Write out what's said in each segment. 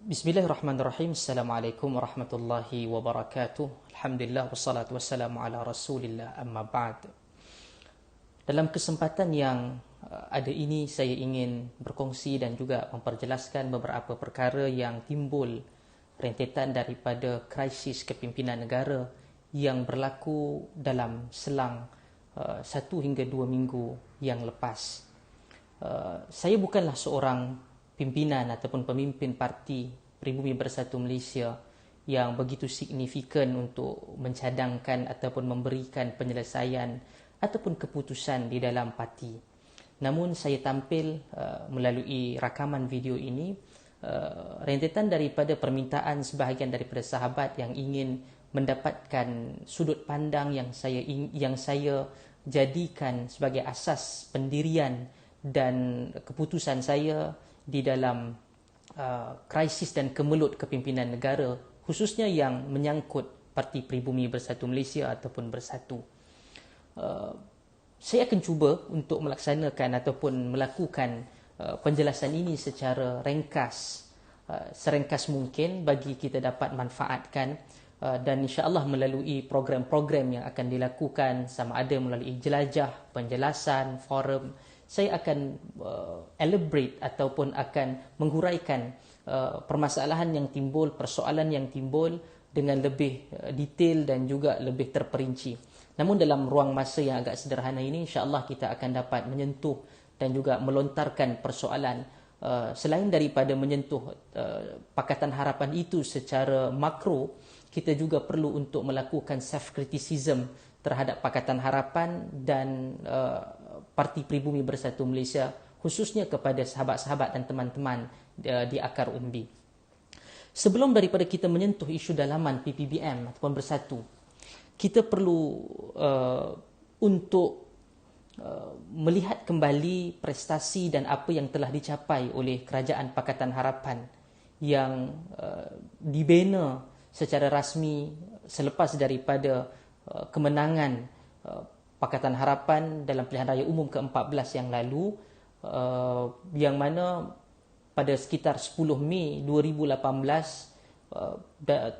Bismillahirrahmanirrahim. Assalamualaikum warahmatullahi wabarakatuh. Alhamdulillah wassalatu wassalamu ala Rasulillah amma ba'd. Dalam kesempatan yang ada ini, saya ingin berkongsi dan juga memperjelaskan beberapa perkara yang timbul rentetan daripada krisis kepimpinan negara yang berlaku dalam selang 1 hingga 2 minggu yang lepas. Saya bukanlah seorang pimpinan ataupun pemimpin parti Pribumi Bersatu Malaysia yang begitu signifikan untuk mencadangkan ataupun memberikan penyelesaian ataupun keputusan di dalam parti. Namun saya tampil melalui rakaman video ini rentetan daripada permintaan sebahagian daripada sahabat yang ingin mendapatkan sudut pandang yang saya jadikan sebagai asas pendirian dan keputusan saya di dalam krisis dan kemelut kepimpinan negara, khususnya yang menyangkut Parti Pribumi Bersatu Malaysia ataupun Bersatu. Saya akan cuba untuk melaksanakan ataupun melakukan penjelasan ini secara ringkas, serengkas mungkin bagi kita dapat manfaatkan, dan insya-Allah melalui program-program yang akan dilakukan, sama ada melalui jelajah, penjelasan, forum, saya akan elaborate ataupun akan menghuraikan permasalahan yang timbul, persoalan yang timbul dengan lebih detail dan juga lebih terperinci. Namun dalam ruang masa yang agak sederhana ini, insya-Allah kita akan dapat menyentuh dan juga melontarkan persoalan selain daripada menyentuh Pakatan Harapan itu secara makro, kita juga perlu untuk melakukan self criticism terhadap Pakatan Harapan dan Parti Pribumi Bersatu Malaysia, khususnya kepada sahabat-sahabat dan teman-teman di akar umbi. Sebelum daripada kita menyentuh isu dalaman PPBM ataupun Bersatu, kita perlu untuk melihat kembali prestasi dan apa yang telah dicapai oleh Kerajaan Pakatan Harapan yang dibina secara rasmi selepas daripada kemenangan Pakatan Harapan dalam pilihan raya umum ke-14 yang lalu, yang mana pada sekitar 10 Mei 2018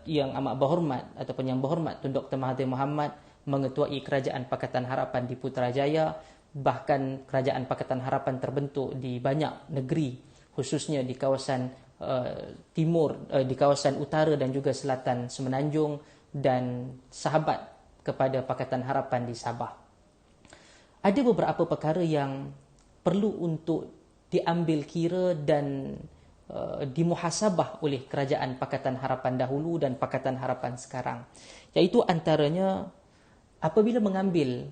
yang amat berhormat ataupun yang berhormat Tun Dr. Mahathir Mohamad mengetuai Kerajaan Pakatan Harapan di Putrajaya. Bahkan Kerajaan Pakatan Harapan terbentuk di banyak negeri, khususnya di kawasan timur, di kawasan utara dan juga selatan Semenanjung, dan sahabat kepada Pakatan Harapan di Sabah. Ada beberapa perkara yang perlu untuk diambil kira dan dimuhasabah oleh Kerajaan Pakatan Harapan dahulu dan Pakatan Harapan sekarang, iaitu antaranya apabila mengambil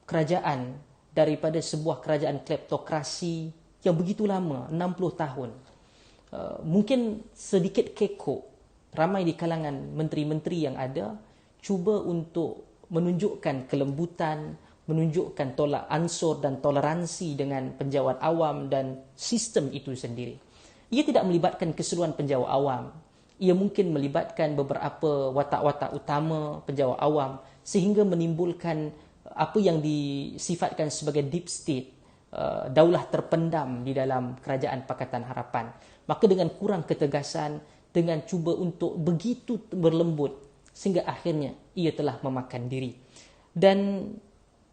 kerajaan daripada sebuah kerajaan kleptokrasi yang begitu lama, 60 tahun, mungkin sedikit kekok ramai di kalangan menteri-menteri yang ada cuba untuk menunjukkan kelembutan, menunjukkan tolak ansur dan toleransi dengan penjawat awam dan sistem itu sendiri. Ia tidak melibatkan keseluruhan penjawat awam. Ia mungkin melibatkan beberapa watak-watak utama penjawat awam sehingga menimbulkan apa yang disifatkan sebagai deep state, daulah terpendam di dalam Kerajaan Pakatan Harapan. Maka dengan kurang ketegasan, dengan cuba untuk begitu berlembut, sehingga akhirnya ia telah memakan diri. Dan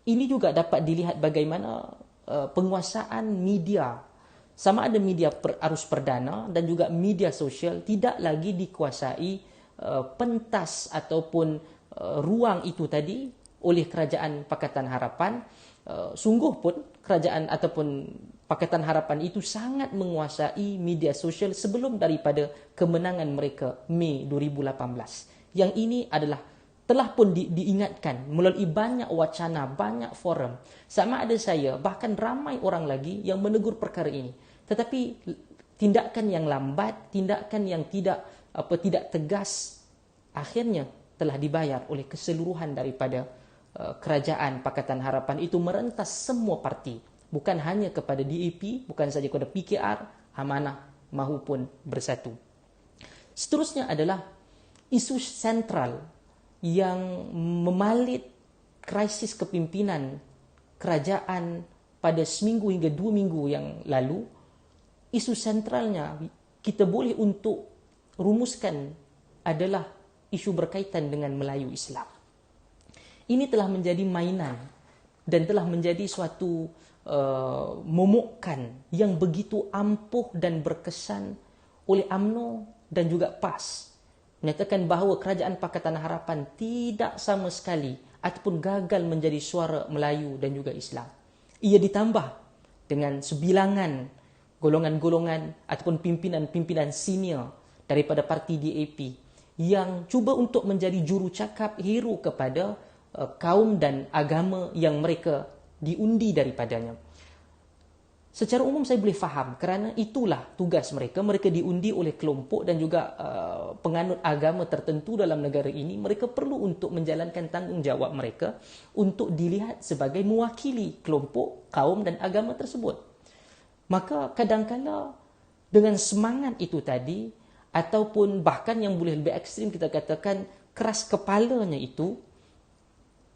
ini juga dapat dilihat bagaimana penguasaan media, sama ada media arus perdana dan juga media sosial, tidak lagi dikuasai pentas ataupun ruang itu tadi oleh Kerajaan Pakatan Harapan. Sungguh pun kerajaan ataupun Pakatan Harapan itu sangat menguasai media sosial sebelum daripada kemenangan mereka Mei 2018. Yang ini adalah telah pun diingatkan melalui banyak wacana, banyak forum. Sama ada saya, bahkan ramai orang lagi yang menegur perkara ini. Tetapi tindakan yang lambat, tindakan yang tidak tegas, akhirnya telah dibayar oleh keseluruhan daripada Kerajaan Pakatan Harapan itu merentas semua parti. Bukan hanya kepada DAP, bukan saja kepada PKR, Amanah mahupun Bersatu. Seterusnya adalah isu sentral yang memalit krisis kepimpinan kerajaan pada seminggu hingga 2 minggu yang lalu. Isu sentralnya kita boleh untuk rumuskan adalah isu berkaitan dengan Melayu Islam. Ini telah menjadi mainan dan telah menjadi suatu momokkan yang begitu ampuh dan berkesan oleh UMNO dan juga PAS, menyatakan bahawa Kerajaan Pakatan Harapan tidak sama sekali ataupun gagal menjadi suara Melayu dan juga Islam. Ia ditambah dengan sebilangan golongan-golongan ataupun pimpinan-pimpinan senior daripada parti DAP yang cuba untuk menjadi juru cakap hero kepada kaum dan agama yang mereka diundi daripadanya. Secara umum saya boleh faham kerana itulah tugas mereka. Mereka diundi oleh kelompok dan juga penganut agama tertentu dalam negara ini. Mereka perlu untuk menjalankan tanggungjawab mereka untuk dilihat sebagai mewakili kelompok, kaum dan agama tersebut. Maka kadang-kadang dengan semangat itu tadi, ataupun bahkan yang boleh lebih ekstrim kita katakan keras kepalanya itu,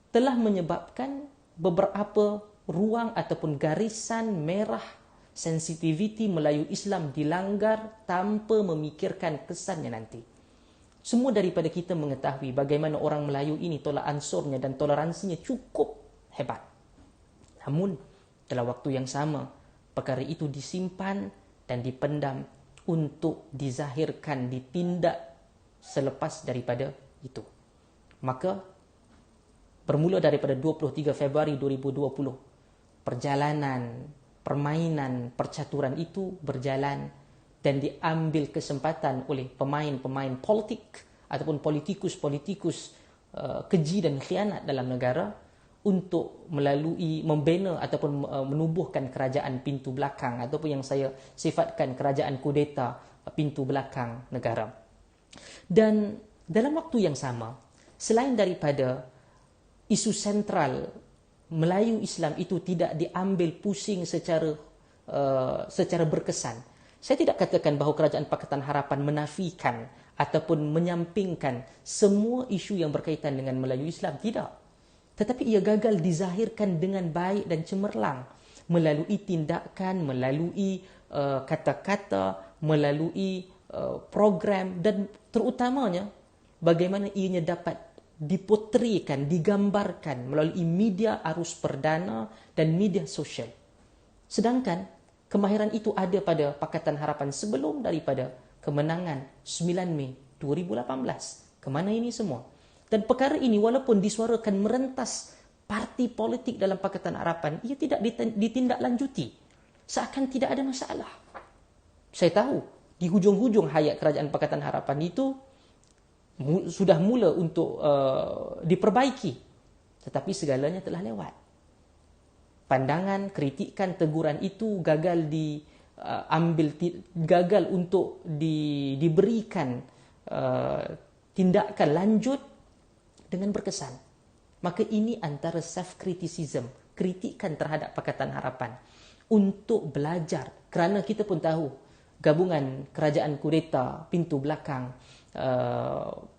telah menyebabkan beberapa ruang ataupun garisan merah sensitiviti Melayu Islam dilanggar tanpa memikirkan kesannya nanti. Semua daripada kita mengetahui bagaimana orang Melayu ini tolak ansurnya dan toleransinya cukup hebat. Namun, dalam waktu yang sama, perkara itu disimpan dan dipendam untuk dizahirkan, ditindak selepas daripada itu. Maka, bermula daripada 23 Februari 2020, perjalanan, permainan, percaturan itu berjalan dan diambil kesempatan oleh pemain-pemain politik ataupun politikus-politikus keji dan khianat dalam negara untuk melalui membina ataupun menubuhkan kerajaan pintu belakang ataupun yang saya sifatkan kerajaan kudeta pintu belakang negara. Dan dalam waktu yang sama, selain daripada isu sentral Melayu Islam itu tidak diambil pusing secara berkesan. Saya tidak katakan bahawa Kerajaan Pakatan Harapan menafikan ataupun menyampingkan semua isu yang berkaitan dengan Melayu Islam. Tidak. Tetapi ia gagal dizahirkan dengan baik dan cemerlang melalui tindakan, melalui kata-kata, melalui program dan terutamanya bagaimana ianya dapat dipotrikan, digambarkan melalui media arus perdana dan media sosial. Sedangkan kemahiran itu ada pada Pakatan Harapan sebelum daripada kemenangan 9 Mei 2018. Kemana ini semua? Dan perkara ini walaupun disuarakan merentas parti politik dalam Pakatan Harapan, ia tidak ditindaklanjuti. Seakan tidak ada masalah. Saya tahu di hujung-hujung hayat Kerajaan Pakatan Harapan itu sudah mula untuk diperbaiki, tetapi segalanya telah lewat. Pandangan, kritikan, teguran itu gagal gagal untuk diberikan tindakan lanjut dengan berkesan. Maka ini antara self-criticism, kritikan terhadap Pakatan Harapan untuk belajar, kerana kita pun tahu gabungan kerajaan kudeta pintu belakang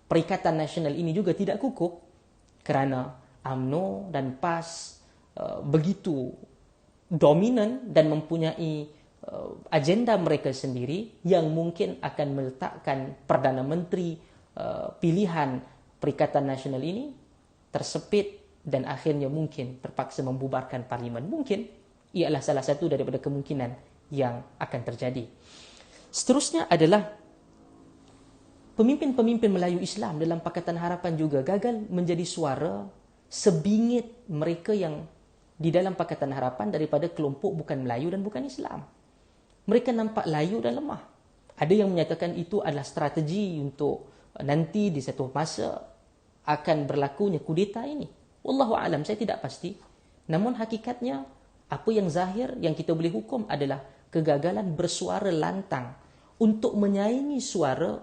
Perikatan Nasional ini juga tidak kukuh kerana UMNO dan PAS begitu dominan dan mempunyai agenda mereka sendiri yang mungkin akan meletakkan Perdana Menteri pilihan Perikatan Nasional ini tersepit dan akhirnya mungkin terpaksa membubarkan parlimen. Mungkin ialah salah satu daripada kemungkinan yang akan terjadi. Seterusnya adalah pemimpin-pemimpin Melayu Islam dalam Pakatan Harapan juga gagal menjadi suara sebingit mereka yang di dalam Pakatan Harapan daripada kelompok bukan Melayu dan bukan Islam. Mereka nampak layu dan lemah. Ada yang menyatakan itu adalah strategi untuk nanti di satu masa akan berlakunya kudeta ini. Wallahu a'lam, saya tidak pasti. Namun hakikatnya, apa yang zahir yang kita boleh hukum adalah kegagalan bersuara lantang untuk menyaingi suara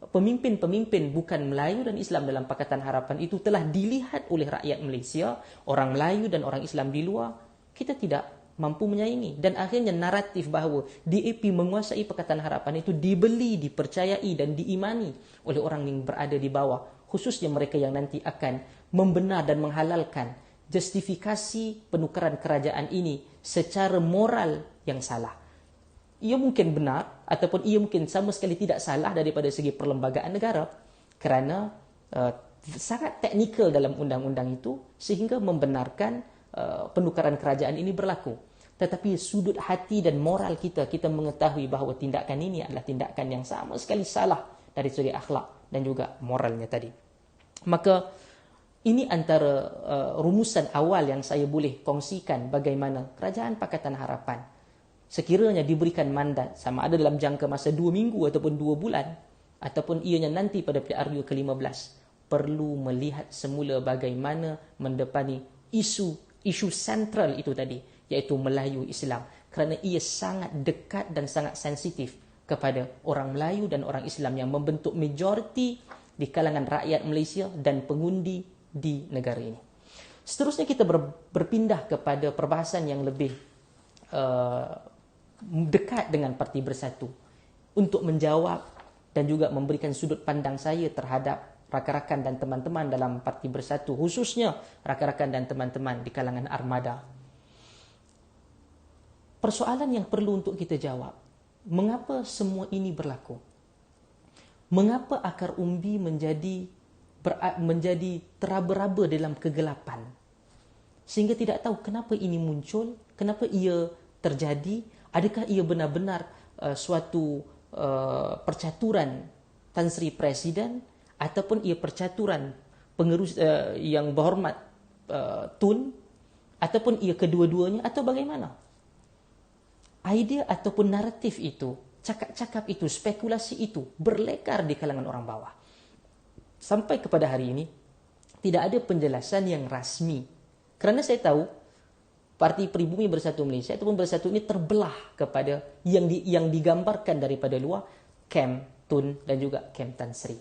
pemimpin-pemimpin bukan Melayu dan Islam dalam Pakatan Harapan itu telah dilihat oleh rakyat Malaysia, orang Melayu dan orang Islam di luar, kita tidak mampu menyaingi. Dan akhirnya naratif bahawa DAP menguasai Pakatan Harapan itu dibeli, dipercayai dan diimani oleh orang yang berada di bawah, khususnya mereka yang nanti akan membenar dan menghalalkan justifikasi penukaran kerajaan ini secara moral yang salah. ia mungkin benar ataupun ia mungkin sama sekali tidak salah daripada segi perlembagaan negara, kerana sangat teknikal dalam undang-undang itu sehingga membenarkan penukaran kerajaan ini berlaku. Tetapi sudut hati dan moral kita mengetahui bahawa tindakan ini adalah tindakan yang sama sekali salah dari segi akhlak dan juga moralnya tadi. Maka ini antara rumusan awal yang saya boleh kongsikan bagaimana Kerajaan Pakatan Harapan sekiranya diberikan mandat sama ada dalam jangka masa 2 minggu ataupun 2 bulan ataupun ianya nanti pada PRU ke-15 perlu melihat semula bagaimana mendepani isu sentral itu tadi, iaitu Melayu Islam, kerana ia sangat dekat dan sangat sensitif kepada orang Melayu dan orang Islam yang membentuk majoriti di kalangan rakyat Malaysia dan pengundi di negara ini. Seterusnya kita berpindah kepada perbahasan yang lebih dekat dengan Parti Bersatu untuk menjawab dan juga memberikan sudut pandang saya terhadap rakan-rakan dan teman-teman dalam Parti Bersatu, khususnya rakan-rakan dan teman-teman di kalangan Armada. Persoalan yang perlu untuk kita jawab, mengapa semua ini berlaku? Mengapa akar umbi menjadi teraba-raba dalam kegelapan? Sehingga tidak tahu kenapa ini muncul, kenapa ia terjadi, adakah ia benar-benar suatu percaturan Tan Sri Presiden ataupun ia percaturan pengerus yang berhormat Tun, ataupun ia kedua-duanya, atau bagaimana? Idea ataupun naratif itu, cakap-cakap itu, spekulasi itu berlekar di kalangan orang bawah. Sampai kepada hari ini tidak ada penjelasan yang rasmi. Kerana saya tahu Parti Pribumi Bersatu Malaysia ataupun Bersatu ini terbelah kepada yang digambarkan daripada luar, Kem Tun dan juga Kem Tan Sri.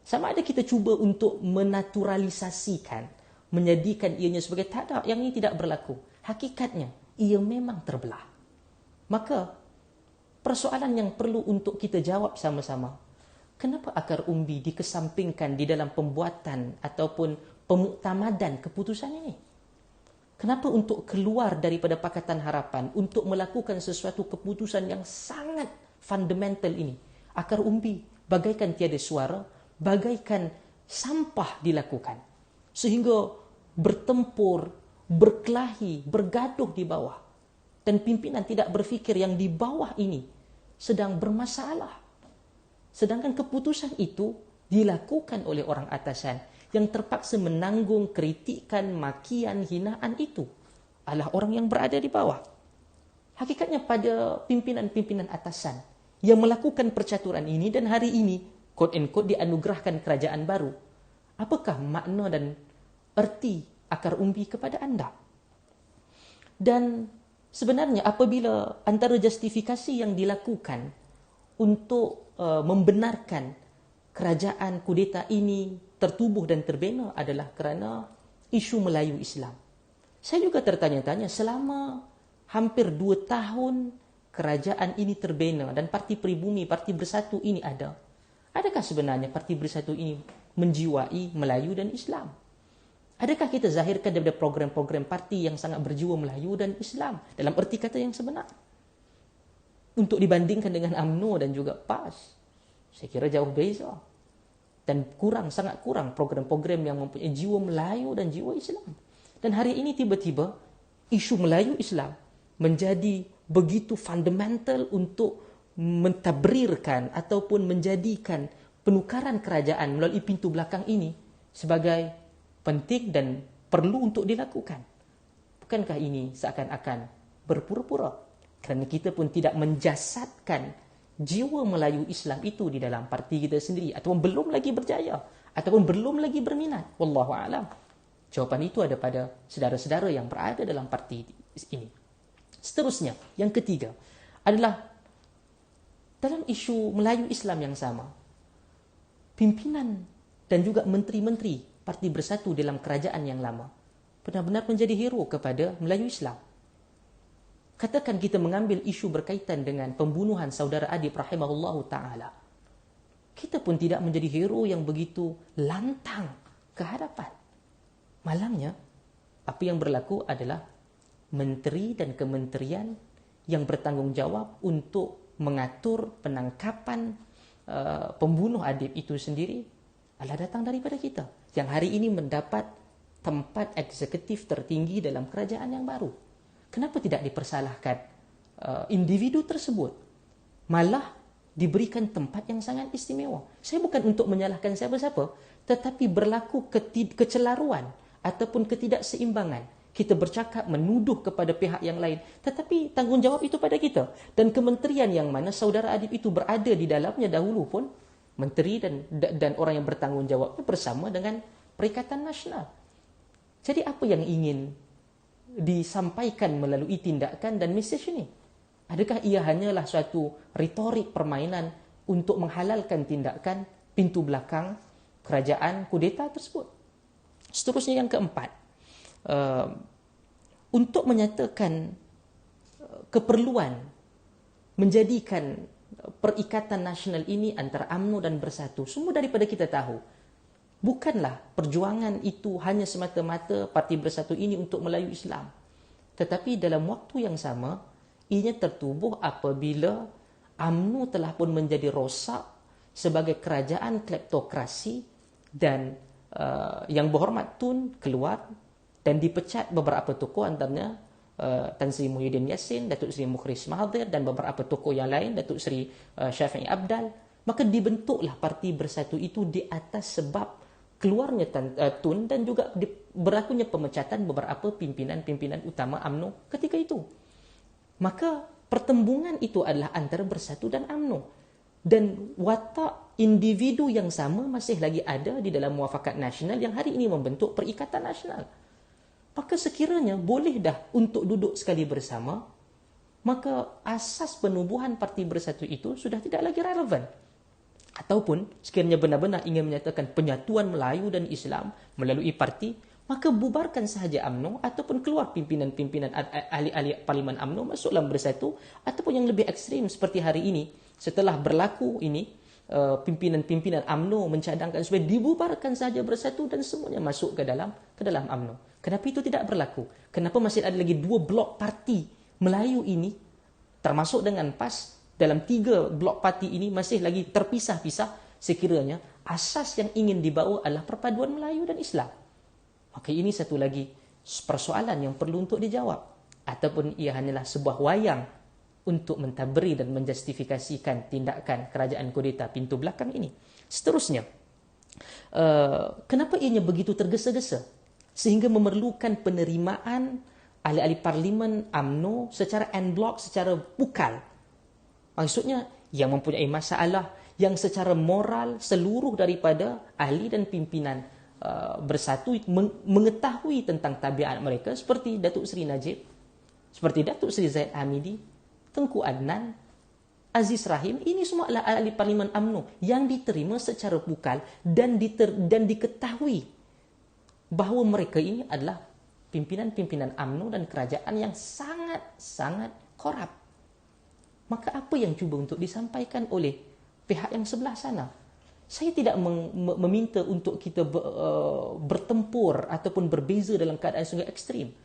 Sama ada kita cuba untuk menaturalisasikan, menjadikan ianya sebagai tak ada, yang ini tidak berlaku. Hakikatnya ia memang terbelah. Maka persoalan yang perlu untuk kita jawab sama-sama, kenapa akar umbi dikesampingkan di dalam pembuatan ataupun pemuktamadan keputusan ini? Kenapa untuk keluar daripada Pakatan Harapan untuk melakukan sesuatu keputusan yang sangat fundamental ini, akar umbi bagaikan tiada suara, bagaikan sampah dilakukan, sehingga bertempur, berkelahi, bergaduh di bawah, dan pimpinan tidak berfikir yang di bawah ini sedang bermasalah. Sedangkan keputusan itu dilakukan oleh orang atasan yang terpaksa menanggung kritikan, makian, hinaan itu adalah orang yang berada di bawah. Hakikatnya pada pimpinan-pimpinan atasan yang melakukan percaturan ini dan hari ini quote and quote dianugerahkan kerajaan baru. Apakah makna dan erti akar umbi kepada anda? Dan sebenarnya apabila antara justifikasi yang dilakukan untuk membenarkan kerajaan kudeta ini tertubuh dan terbina adalah kerana isu Melayu Islam. Saya juga tertanya-tanya, selama hampir 2 tahun kerajaan ini terbina dan Parti Pribumi, Parti Bersatu ini ada, adakah sebenarnya Parti Bersatu ini menjiwai Melayu dan Islam? Adakah kita zahirkan daripada program-program parti yang sangat berjiwa Melayu dan Islam dalam erti kata yang sebenar? Untuk dibandingkan dengan UMNO dan juga PAS, saya kira jauh beza. Dan sangat kurang program-program yang mempunyai jiwa Melayu dan jiwa Islam. Dan hari ini tiba-tiba isu Melayu Islam menjadi begitu fundamental untuk mentabrirkan ataupun menjadikan penukaran kerajaan melalui pintu belakang ini sebagai penting dan perlu untuk dilakukan. Bukankah ini seakan-akan berpura-pura? Kerana kita pun tidak menjasadkan jiwa Melayu Islam itu di dalam parti kita sendiri, ataupun belum lagi berjaya, ataupun belum lagi berminat. Wallahu a'lam. Jawapan itu ada pada saudara-saudara yang berada dalam parti ini. Seterusnya, yang ketiga adalah dalam isu Melayu Islam yang sama, pimpinan dan juga menteri-menteri Parti Bersatu dalam kerajaan yang lama benar-benar menjadi hero kepada Melayu Islam. Katakan kita mengambil isu berkaitan dengan pembunuhan saudara Adib rahimahullahu ta'ala. Kita pun tidak menjadi hero yang begitu lantang ke hadapan. Malangnya, apa yang berlaku adalah menteri dan kementerian yang bertanggungjawab untuk mengatur penangkapan pembunuh Adib itu sendiri adalah datang daripada kita, yang hari ini mendapat tempat eksekutif tertinggi dalam kerajaan yang baru. Kenapa tidak dipersalahkan individu tersebut, malah diberikan tempat yang sangat istimewa? Saya bukan untuk menyalahkan siapa-siapa, tetapi berlaku kecelaruan ataupun ketidakseimbangan. Kita bercakap menuduh kepada pihak yang lain, tetapi tanggungjawab itu pada kita. Dan kementerian yang mana saudara Adib itu berada di dalamnya dahulu pun, menteri dan orang yang bertanggungjawab bersama dengan Perikatan Nasional. Jadi apa yang ingin disampaikan melalui tindakan dan mesej ini? Adakah ia hanyalah suatu retorik permainan untuk menghalalkan tindakan pintu belakang kerajaan kudeta tersebut? Seterusnya yang keempat, untuk menyatakan keperluan menjadikan Perikatan Nasional ini antara UMNO dan Bersatu, semua daripada kita tahu, bukanlah perjuangan itu hanya semata-mata Parti Bersatu ini untuk Melayu Islam. Tetapi dalam waktu yang sama, ianya tertubuh apabila UMNO telah pun menjadi rosak sebagai kerajaan kleptokrasi dan Yang Berhormat Tun keluar dan dipecat beberapa tokoh, antaranya Tan Sri Muhyiddin Yassin, Datuk Seri Mukhris Mahathir dan beberapa tokoh yang lain, Datuk Seri Syafi'i Abdal. Maka dibentuklah Parti Bersatu itu di atas sebab keluarnya Tun dan juga berlakunya pemecatan beberapa pimpinan-pimpinan utama UMNO ketika itu. Maka pertembungan itu adalah antara Bersatu dan UMNO. Dan watak individu yang sama masih lagi ada di dalam Muafakat Nasional yang hari ini membentuk Perikatan Nasional. Maka sekiranya boleh dah untuk duduk sekali bersama, maka asas penubuhan Parti Bersatu itu sudah tidak lagi relevan. Ataupun sekiranya benar-benar ingin menyatakan penyatuan Melayu dan Islam melalui parti, maka bubarkan sahaja UMNO ataupun keluar pimpinan-pimpinan ahli-ahli Parlimen UMNO masuk dalam Bersatu, ataupun yang lebih ekstrim seperti hari ini setelah berlaku ini, pimpinan-pimpinan UMNO mencadangkan supaya dibubarkan sahaja Bersatu dan semuanya masuk ke dalam UMNO. Kenapa itu tidak berlaku? Kenapa masih ada lagi 2 blok parti Melayu ini, termasuk dengan PAS, dalam 3 blok parti ini masih lagi terpisah-pisah, sekiranya asas yang ingin dibawa adalah perpaduan Melayu dan Islam? Maka ini satu lagi persoalan yang perlu untuk dijawab. Ataupun ia hanyalah sebuah wayang untuk mentabri dan menjustifikasikan tindakan kerajaan kudeta pintu belakang ini. Seterusnya, kenapa ianya begitu tergesa-gesa sehingga memerlukan penerimaan ahli-ahli Parlimen UMNO secara en bloc, secara bukal? Maksudnya yang mempunyai masalah, yang secara moral seluruh daripada ahli dan pimpinan Bersatu mengetahui tentang tabiat mereka, seperti Datuk Seri Najib, seperti Datuk Seri Zaid Hamidi, Tengku Adnan, Aziz Rahim. Ini semua adalah ahli Parlimen UMNO yang diterima secara bukal dan diketahui bahawa mereka ini adalah pimpinan-pimpinan UMNO dan kerajaan yang sangat-sangat korup. Maka apa yang cuba untuk disampaikan oleh pihak yang sebelah sana? Saya tidak meminta untuk kita bertempur ataupun berbeza dalam keadaan sungguh ekstrim.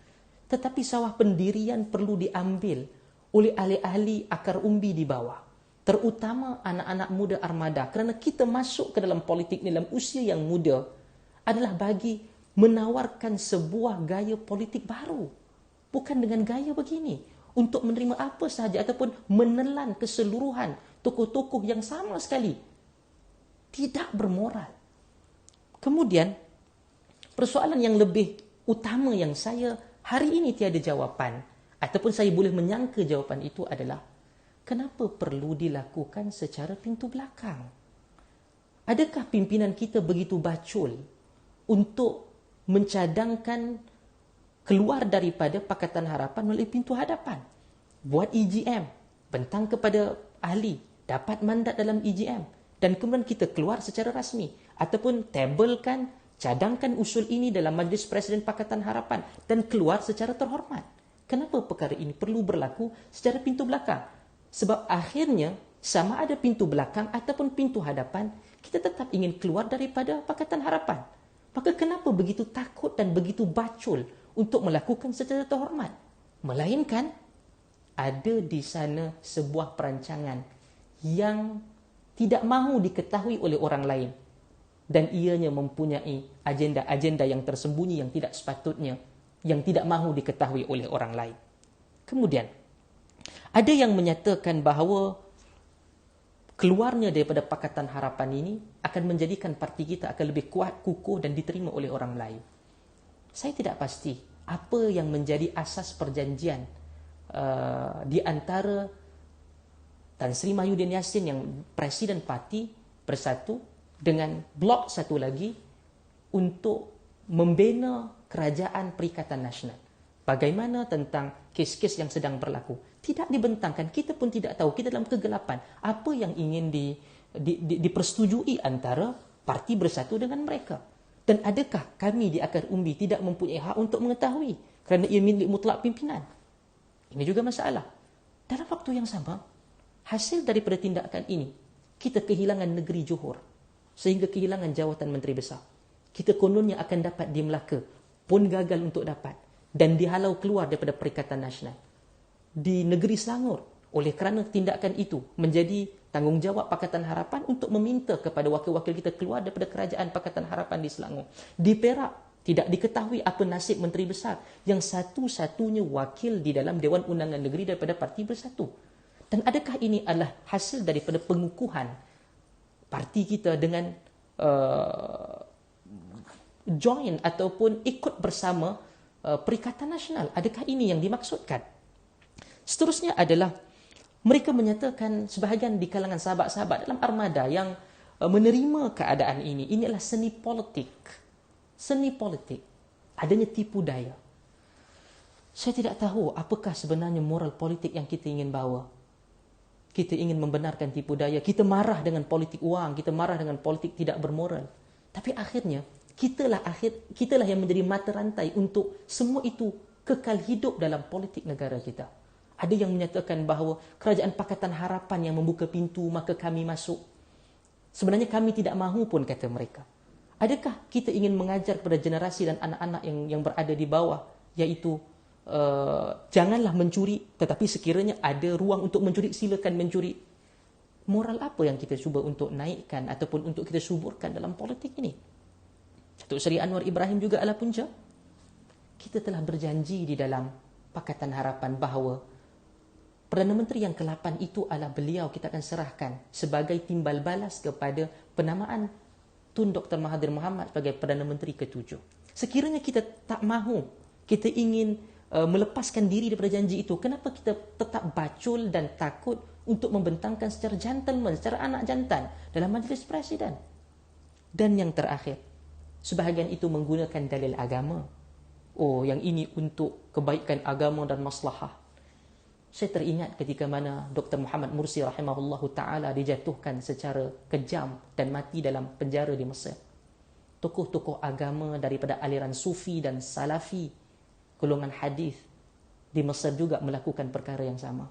Tetapi sawah pendirian perlu diambil oleh ahli-ahli akar umbi di bawah, terutama anak-anak muda armada. Kerana kita masuk ke dalam politik dalam usia yang muda adalah bagi menawarkan sebuah gaya politik baru. Bukan dengan gaya begini, untuk menerima apa sahaja ataupun menelan keseluruhan tokoh-tokoh yang sama sekali tidak bermoral. Kemudian, persoalan yang lebih utama yang saya hari ini tiada jawapan, ataupun saya boleh menyangka jawapan itu adalah, kenapa perlu dilakukan secara pintu belakang? Adakah pimpinan kita begitu bacul untuk mencadangkan keluar daripada Pakatan Harapan melalui pintu hadapan? Buat EGM, bentang kepada ahli, dapat mandat dalam EGM, dan kemudian kita keluar secara rasmi, ataupun tabelkan, cadangkan usul ini dalam Majlis Presiden Pakatan Harapan dan keluar secara terhormat. Kenapa perkara ini perlu berlaku secara pintu belakang? Sebab akhirnya sama ada pintu belakang ataupun pintu hadapan, kita tetap ingin keluar daripada Pakatan Harapan. Maka kenapa begitu takut dan begitu bacul untuk melakukan secara terhormat? Melainkan ada di sana sebuah perancangan yang tidak mahu diketahui oleh orang lain, dan ianya mempunyai agenda-agenda yang tersembunyi yang tidak sepatutnya, yang tidak mahu diketahui oleh orang lain. Kemudian ada yang menyatakan bahawa keluarnya daripada Pakatan Harapan ini akan menjadikan parti kita akan lebih kuat, kukuh dan diterima oleh orang lain. Saya tidak pasti apa yang menjadi asas perjanjian di antara Tan Sri Mahyudin Yassin yang Presiden Parti Bersatu dengan blok satu lagi untuk membina Kerajaan Perikatan Nasional. Bagaimana tentang kes-kes yang sedang berlaku? Tidak dibentangkan, kita pun tidak tahu, kita dalam kegelapan. Apa yang ingin dipersetujui antara Parti Bersatu dengan mereka? Dan adakah kami di akar umbi tidak mempunyai hak untuk mengetahui kerana ia milik mutlak pimpinan? Ini juga masalah. Dalam waktu yang sama, hasil daripada tindakan ini, kita kehilangan negeri Johor sehingga kehilangan jawatan Menteri Besar. Kita kononnya akan dapat di Melaka, pun gagal untuk dapat dan dihalau keluar daripada Perikatan Nasional. Di negeri Selangor, oleh kerana tindakan itu menjadi tanggungjawab Pakatan Harapan untuk meminta kepada wakil-wakil kita keluar daripada Kerajaan Pakatan Harapan di Selangor. Di Perak, tidak diketahui apa nasib Menteri Besar yang satu-satunya wakil di dalam Dewan Undangan Negeri daripada Parti Bersatu. Dan adakah ini adalah hasil daripada pengukuhan parti kita dengan join ataupun ikut bersama Perikatan Nasional? Adakah ini yang dimaksudkan? Seterusnya adalah mereka menyatakan sebahagian di kalangan sahabat-sahabat dalam armada yang menerima keadaan ini adalah seni politik. Seni politik. Adanya tipu daya. Saya tidak tahu apakah sebenarnya moral politik yang kita ingin bawa. Kita ingin membenarkan tipu daya. Kita marah dengan politik uang. Kita marah dengan politik tidak bermoral. Tapi akhirnya, kitalah yang menjadi mata rantai untuk semua itu kekal hidup dalam politik negara kita. Ada yang menyatakan bahawa Kerajaan Pakatan Harapan yang membuka pintu, maka kami masuk. Sebenarnya kami tidak mahu pun, kata mereka. Adakah kita ingin mengajar kepada generasi dan anak-anak yang berada di bawah, iaitu janganlah mencuri, tetapi sekiranya ada ruang untuk mencuri, silakan mencuri. Moral apa yang kita cuba untuk naikkan ataupun untuk kita suburkan dalam politik ini? Datuk Seri Anwar Ibrahim juga adalah punca. Kita telah berjanji di dalam Pakatan Harapan bahawa Perdana Menteri yang ke-8 itu adalah beliau kita akan serahkan sebagai timbal balas kepada penamaan Tun Dr. Mahathir Mohamad sebagai Perdana Menteri ke-7. Sekiranya kita tak mahu, kita ingin melepaskan diri daripada janji itu, kenapa kita tetap bacul dan takut untuk membentangkan secara gentleman, secara anak jantan dalam Majlis Presiden? Dan yang terakhir, sebahagian itu menggunakan dalil agama. Oh, yang ini untuk kebaikan agama dan maslahah. Saya teringat ketika mana Dr. Muhammad Mursi rahimahullahu ta'ala dijatuhkan secara kejam dan mati dalam penjara di Mesir. Tokoh-tokoh agama daripada aliran Sufi dan Salafi, golongan hadis di Mesir juga melakukan perkara yang sama.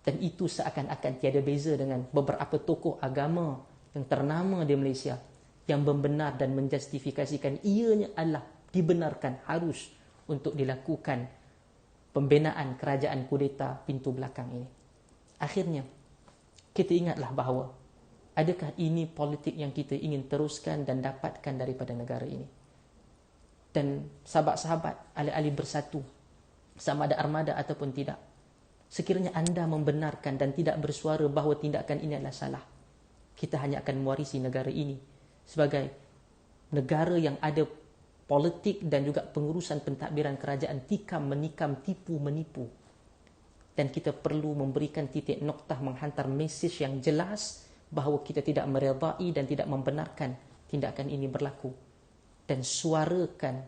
Dan itu seakan-akan tiada beza dengan beberapa tokoh agama yang ternama di Malaysia yang membenar dan menjustifikasikan ianya adalah dibenarkan harus untuk dilakukan pembinaan kerajaan kudeta pintu belakang ini. Akhirnya, kita ingatlah bahawa adakah ini politik yang kita ingin teruskan dan dapatkan daripada negara ini? Dan sahabat-sahabat, ahli-ahli bersatu, sama ada armada ataupun tidak, sekiranya anda membenarkan dan tidak bersuara bahawa tindakan ini adalah salah, kita hanya akan mewarisi negara ini sebagai negara yang ada politik dan juga pengurusan pentadbiran kerajaan tikam menikam, tipu menipu. Dan kita perlu memberikan titik noktah, menghantar mesej yang jelas bahawa kita tidak meredai dan tidak membenarkan tindakan ini berlaku. Dan suarakan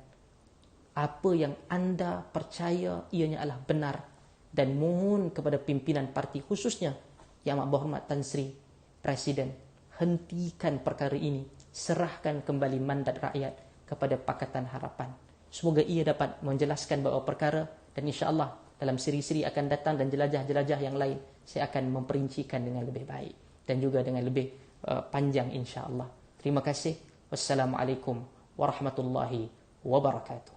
apa yang anda percaya ianya adalah benar, dan mohon kepada pimpinan parti, khususnya Yang Amat Berhormat Tan Sri Presiden, hentikan perkara ini, serahkan kembali mandat rakyat kepada Pakatan Harapan. Semoga ia dapat menjelaskan beberapa perkara, dan insya-Allah dalam siri-siri akan datang dan jelajah-jelajah yang lain saya akan memperincikan dengan lebih baik dan juga dengan lebih panjang insya-Allah. Terima kasih. Wassalamualaikum warahmatullahi wabarakatuh.